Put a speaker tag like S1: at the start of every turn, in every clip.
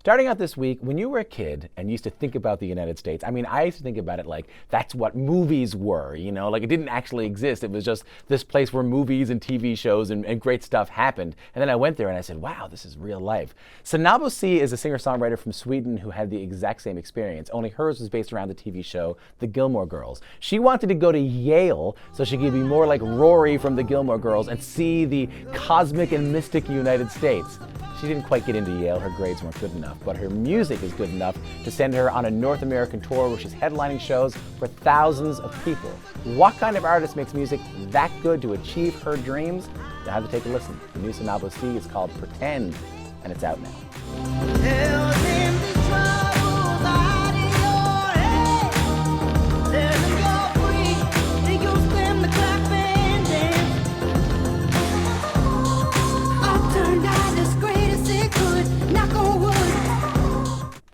S1: Starting out this week, when you were a kid and used to think about the United States, I used to think about it like that's what movies were, like it didn't actually exist. It was just this place where movies and TV shows and great stuff happened. And then I went there and I said, wow, this is real life. Seinabo Sey is a singer-songwriter from Sweden who had the exact same experience, only hers was based around the TV show The Gilmore Girls. She wanted to go to Yale so she could be more like Rory from The Gilmore Girls and see the cosmic and mystic United States. She didn't quite get into Yale, her grades weren't good enough, but her music is good enough to send her on a North American tour where she's headlining shows for thousands of people. What kind of artist makes music that good to achieve her dreams? You'll have to take a listen. The new Seinabo Sey is called Pretend, and it's out now.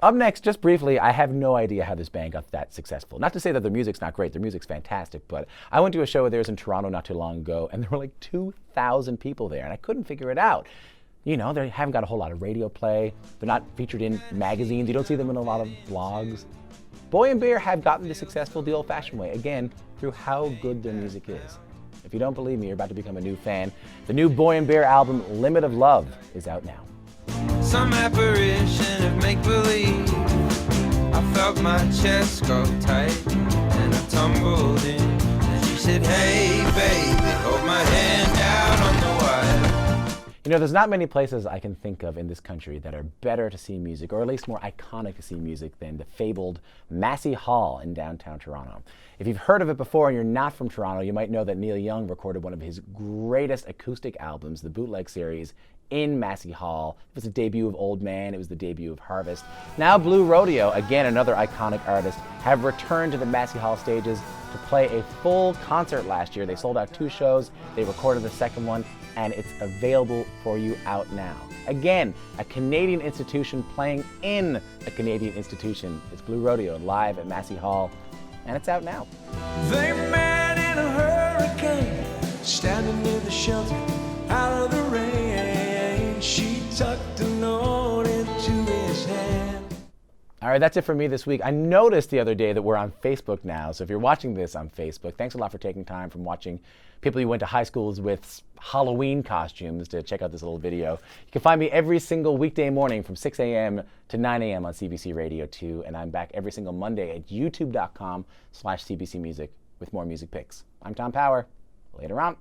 S1: Up next, just briefly, I have no idea how this band got that successful. Not to say that their music's not great, their music's fantastic, but I went to a show of theirs in Toronto not too long ago, and there were like 2,000 people there, and I couldn't figure it out. They haven't got a whole lot of radio play, they're not featured in magazines, you don't see them in a lot of blogs. Boy and Bear have gotten this successful the old-fashioned way, again, through how good their music is. If you don't believe me, you're about to become a new fan. The new Boy and Bear album, Limit of Love, is out now.
S2: Some apparition of make-believe. I felt my chest grow tight and I tumbled in. And she said, hey baby, hold my hand out on the wire.
S1: There's not many places I can think of in this country that are better to see music, or at least more iconic to see music, than the fabled Massey Hall in downtown Toronto. If you've heard of it before and you're not from Toronto, you might know that Neil Young recorded one of his greatest acoustic albums, the Bootleg series, in Massey Hall. It was the debut of Old Man, it was the debut of Harvest. Now Blue Rodeo, again another iconic artist, have returned to the Massey Hall stages to play a full concert last year. They sold out 2 shows, they recorded the second one, and it's available for you out now. Again, a Canadian institution playing in a Canadian institution. It's Blue Rodeo live at Massey Hall, and it's out now.
S2: They met in a hurricane, standing near the shelter, out of the rain. She tucked a note into his hand.
S1: All right, that's it for me this week. I noticed the other day that we're on Facebook now, so if you're watching this on Facebook, thanks a lot for taking time from watching people you went to high schools with Halloween costumes to check out this little video. You can find me every single weekday morning from 6 a.m. to 9 a.m. on CBC Radio 2, and I'm back every single Monday at youtube.com/CBC Music with more music picks. I'm Tom Power. Later on.